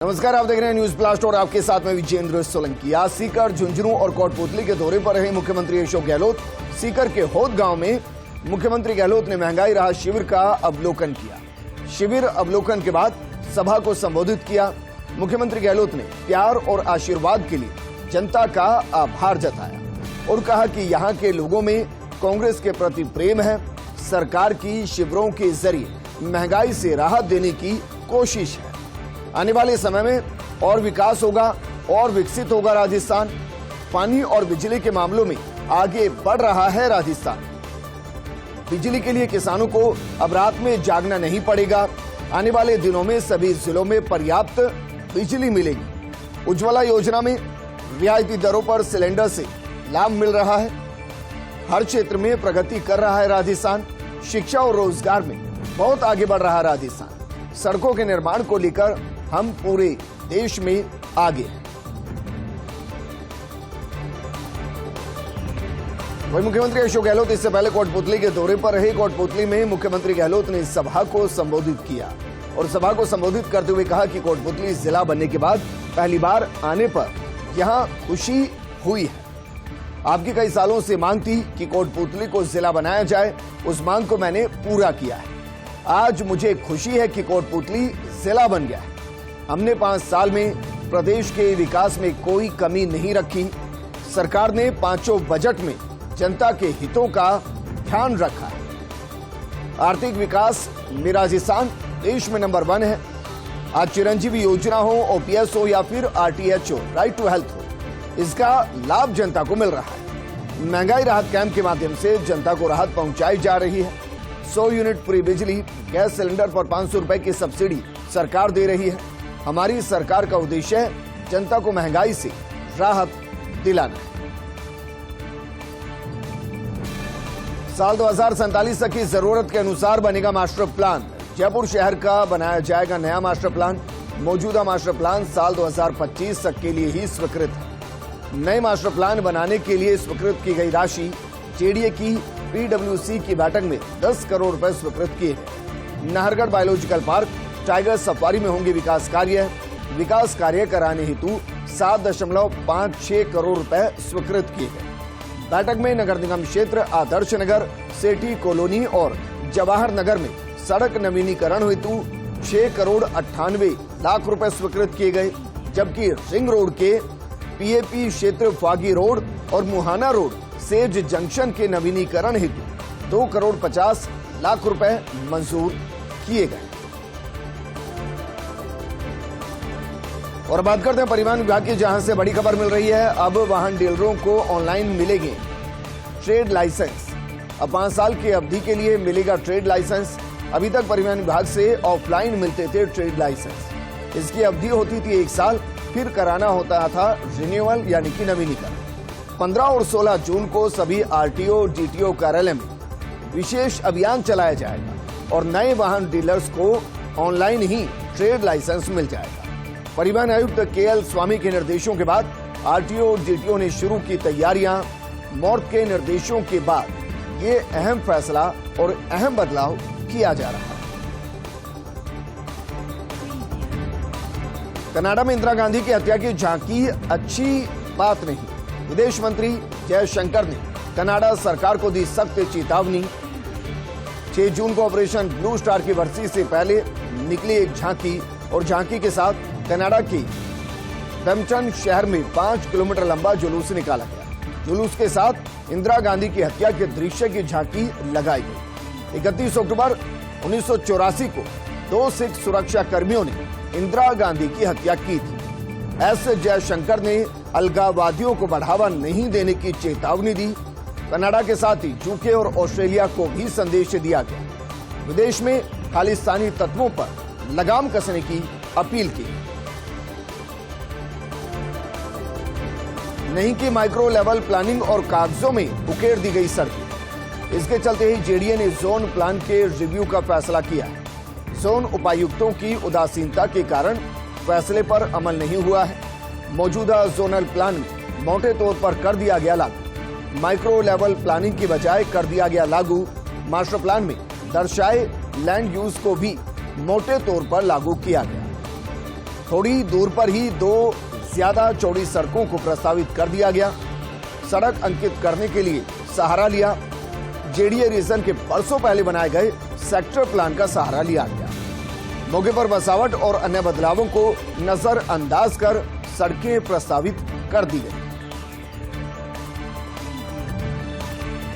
नमस्कार, आप देख रहे हैं न्यूज ब्लास्ट और आपके साथ में विजेंद्र सोलंकी। आज सीकर, झुंझुनू और कोटपुतली के दौरे पर रहे मुख्यमंत्री अशोक गहलोत। सीकर के होद गांव में मुख्यमंत्री गहलोत ने महंगाई राहत शिविर का अवलोकन किया। शिविर अवलोकन के बाद सभा को संबोधित किया। मुख्यमंत्री गहलोत ने प्यार और आशीर्वाद के लिए जनता का आभार जताया और कहा कि यहाँ के लोगों में कांग्रेस के प्रति प्रेम है। सरकार की शिविरों के जरिए महंगाई से राहत देने की कोशिश है। आने वाले समय में और विकास होगा और विकसित होगा राजस्थान। पानी और बिजली के मामलों में आगे बढ़ रहा है राजस्थान। बिजली के लिए किसानों को अब रात में जागना नहीं पड़ेगा। आने वाले दिनों में सभी जिलों में पर्याप्त बिजली मिलेगी। उज्ज्वला योजना में रियायती दरों पर सिलेंडर से लाभ मिल रहा है। हर क्षेत्र में प्रगति कर रहा है राजस्थान। शिक्षा और रोजगार में बहुत आगे बढ़ रहा है राजस्थान। सड़कों के निर्माण को लेकर हम पूरे देश में आगे हैं। वही मुख्यमंत्री अशोक गहलोत इससे पहले कोटपुतली के दौरे पर रहे। कोटपुतली में मुख्यमंत्री गहलोत ने सभा को संबोधित किया और सभा को संबोधित करते हुए कहा कि कोटपुतली जिला बनने के बाद पहली बार आने पर यहां खुशी हुई है। आपकी कई सालों से मांग थी कि कोटपुतली को जिला बनाया जाए। उस मांग को मैंने पूरा किया है। आज मुझे खुशी है कि कोटपुतली जिला बन गया है। हमने 5 साल में प्रदेश के विकास में कोई कमी नहीं रखी। सरकार ने 5 बजट में जनता के हितों का ध्यान रखा है। आर्थिक विकास में राजस्थान देश में नंबर 1 है। आज चिरंजीवी योजना हो, ओपीएस हो या फिर आरटीएच हो, राइट टू हेल्थ हो, इसका लाभ जनता को मिल रहा है। महंगाई राहत कैंप के माध्यम से जनता को राहत पहुंचाई जा रही है। 100 यूनिट फ्री बिजली, गैस सिलेंडर पर 500 रुपए की सब्सिडी सरकार दे रही है। हमारी सरकार का उद्देश्य है जनता को महंगाई से राहत दिलाना। साल 2047 तक की जरूरत के अनुसार बनेगा मास्टर प्लान। जयपुर शहर का बनाया जाएगा नया मास्टर प्लान। मौजूदा मास्टर प्लान साल 2025 तक के लिए ही स्वीकृत है। नए मास्टर प्लान बनाने के लिए स्वीकृत की गई राशि जेडीए की पीडब्ल्यूसी की बैठक में 10 करोड़ रुपए स्वीकृत किए हैं। Nahargarh biological park, tiger safari में होंगे विकास कार्य। विकास कार्य कराने हेतु 7.56 करोड़ रुपए स्वीकृत किए गए। बैठक में नगर निगम क्षेत्र आदर्श नगर, सेठी कॉलोनी और जवाहर नगर में सड़क नवीनीकरण हेतु 6 करोड़ 98 लाख रुपए स्वीकृत किए गए। जबकि रिंग रोड के पीएपी क्षेत्र फागी रोड और मुहाना रोड सेज जंक्शन के नवीनीकरण हेतु 2 करोड़ 50 लाख रुपए मंजूर किए गए। और बात करते हैं परिवहन विभाग की, जहां से बड़ी खबर मिल रही है। अब वाहन डीलरों को ऑनलाइन मिलेंगे ट्रेड लाइसेंस। अब 5 साल की अवधि के लिए मिलेगा ट्रेड लाइसेंस। अभी तक परिवहन विभाग से ऑफलाइन मिलते थे ट्रेड लाइसेंस। इसकी अवधि होती थी 1 साल, फिर कराना होता था रिन्यूअल यानी कि नवीनीकरण। 15 और 16 जून को सभी आरटीओ डीटीओ कार्यालय में विशेष अभियान चलाया जाएगा और नए वाहन डीलर्स को ऑनलाइन ही ट्रेड लाइसेंस मिल जाएगा। परिवहन आयुक्त केएल स्वामी के निर्देशों के बाद आरटीओ डीटीओ ने शुरू की तैयारियां। मौत के निर्देशों के बाद ये अहम फैसला और अहम बदलाव किया जा रहा है। कनाडा में इंदिरा गांधी की हत्या की झांकी अच्छी बात नहीं। विदेश मंत्री जयशंकर ने कनाडा सरकार को दी सख्त चेतावनी। 6 जून को ऑपरेशन ब्लू स्टार की बरसी से पहले निकली एक झांकी और झांकी के साथ कनाडा की ब्रैम्पटन शहर में 5 किलोमीटर लंबा जुलूस निकाला गया। जुलूस के साथ इंदिरा गांधी की हत्या के दृश्य की झांकी लगाई गई। 31 अक्टूबर 1984 को 2 सिख सुरक्षा कर्मियों ने इंदिरा गांधी की हत्या की थी। एस जयशंकर ने अलगाववादियों को बढ़ावा नहीं देने की चेतावनी दी। कनाडा के साथ ही यूके और ऑस्ट्रेलिया को भी संदेश दिया गया। विदेश में खालिस्तानी तत्वों पर लगाम कसने की अपील की। नहीं कि माइक्रो लेवल प्लानिंग और कागजों में उकेड़ दी गई सड़कें। इसके चलते ही जेडीए ने जोन प्लान के रिव्यू का फैसला किया है। जोन उपायुक्तों की उदासीनता के कारण फैसले पर अमल नहीं हुआ है। मौजूदा जोनल प्लान में मोटे तौर पर कर दिया गया लागू। माइक्रो लेवल प्लानिंग की बजाय कर दिया गया लागू। मास्टर प्लान में दर्शाए लैंड यूज को भी मोटे तौर पर लागू किया गया। थोड़ी दूर पर ही 2 ज्यादा चौड़ी सड़कों को प्रस्तावित कर दिया गया। सड़क अंकित करने के लिए सहारा लिया जेडीए रीजन के बरसों पहले बनाए गए सेक्टर प्लान का सहारा लिया गया। मौके पर बसावट और अन्य बदलावों को नजरअंदाज कर सड़कें प्रस्तावित कर दी गई।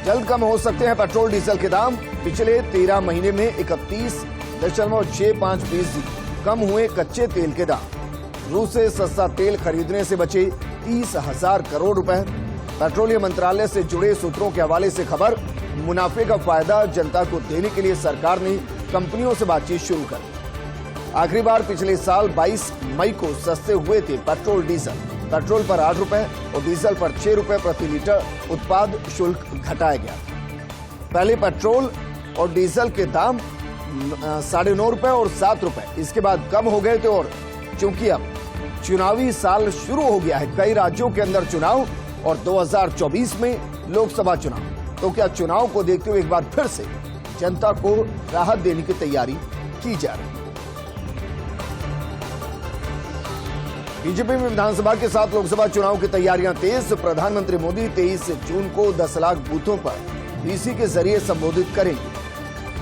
जल्द कम हो सकते हैं पेट्रोल डीजल के दाम। पिछले 13 महीने में 31.65% कम हुए कच्चे तेल के दाम। रूस से सस्ता तेल खरीदने से बचे 30,000 करोड़ रुपए। पेट्रोलियम मंत्रालय से जुड़े सूत्रों के हवाले से खबर, मुनाफे का फायदा जनता को देने के लिए सरकार ने कंपनियों से बातचीत शुरू कर दी। आखिरी बार पिछले साल 22 मई को सस्ते हुए थे पेट्रोल डीजल। पेट्रोल पर 8 रुपए और डीजल पर 6 रुपए प्रति लीटर उत्पाद शुल्क घटाया गया। पहले पेट्रोल और डीजल के दाम 9.5 रुपए और 7 रुपए इसके बाद कम हो गए थे। और चूंकि अब चुनावी साल शुरू हो गया है, कई राज्यों के अंदर चुनाव और 2024 में लोकसभा चुनाव, तो क्या चुनाव को देखते हुए एक बार फिर से जनता को राहत देने की तैयारी की जा रही है। बीजेपी में विधानसभा के साथ लोकसभा चुनाव की तैयारियां तेज। प्रधानमंत्री मोदी 23 जून को 10 लाख बूथों पर वीसी के जरिए संबोधित करेंगे।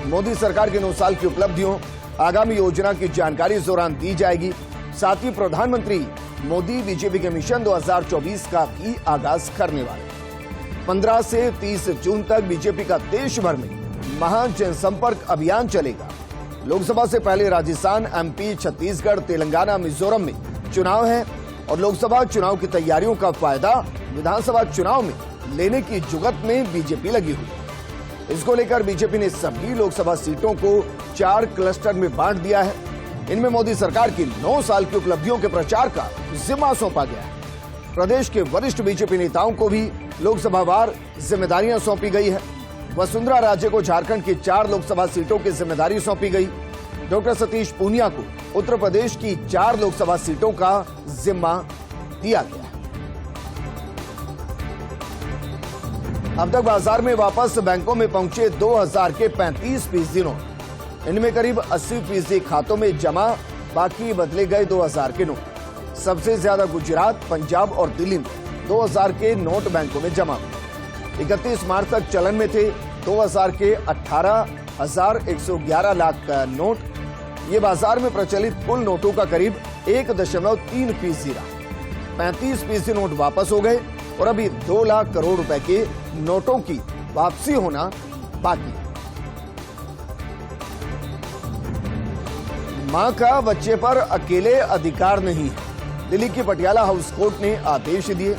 मोदी सरकार के 9 साल की उपलब्धियों, आगामी योजना की जानकारी इस दौरान दी जाएगी। साथ ही प्रधानमंत्री मोदी बीजेपी के मिशन 2024 का भी आगाज करने वाले। 15 से 30 जून तक बीजेपी का देश भर में महान जनसंपर्क अभियान चलेगा। लोकसभा से पहले राजस्थान, एमपी, छत्तीसगढ़, तेलंगाना, मिजोरम में चुनाव है और लोकसभा चुनाव की तैयारियों का फायदा विधानसभा चुनाव में लेने की जुगत में बीजेपी लगी हुई। इसको लेकर बीजेपी ने सभी लोकसभा सीटों को 4 क्लस्टर में बांट दिया है। इनमें मोदी सरकार की 9 साल की उपलब्धियों के प्रचार का जिम्मा सौंपा गया है। प्रदेश के वरिष्ठ बीजेपी नेताओं को भी लोकसभावार जिम्मेदारियां सौंपी गई है। वसुंधरा राजे को झारखंड की 4 लोकसभा सीटों की जिम्मेदारी सौंपी गई। डॉक्टर सतीश पूनिया को उत्तर प्रदेश की 4 लोकसभा सीटों का जिम्मा दिया गया है। अब तक बाजार में वापस बैंकों में पहुंचे 2000 के 35% नोट। इनमें करीब 80% खातों में जमा, बाकी बदले गए 2000 के नोट। सबसे ज्यादा गुजरात, पंजाब और दिल्ली में 2000 के नोट बैंकों में जमा हुए। 31 मार्च तक चलन में थे 2000 के 18,111 लाख का नोट। ये बाजार में प्रचलित कुल नोटों का करीब 1.3% रहा। 35% नोट वापस हो गए और अभी 2 लाख करोड़ रुपए के नोटों की वापसी होना बाकी है। मां का बच्चे पर अकेले अधिकार नहीं है, दिल्ली की पटियाला हाउस कोर्ट ने आदेश दिए।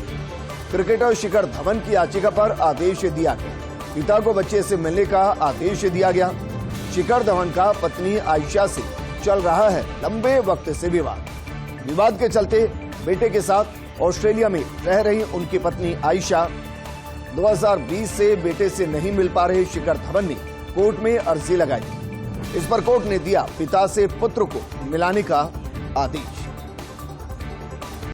क्रिकेटर शिखर धवन की याचिका पर आदेश दिया गया। पिता को बच्चे से मिलने का आदेश दिया गया। शिखर धवन का पत्नी आयशा से चल रहा है लंबे वक्त से विवाद। विवाद के चलते बेटे के साथ ऑस्ट्रेलिया में रह रही उनकी पत्नी आयशा 2020 से बेटे से नहीं मिल पा रहे शिखर धवन ने कोर्ट में अर्जी लगाई। इस पर कोर्ट ने दिया पिता से पुत्र को मिलाने का आदेश।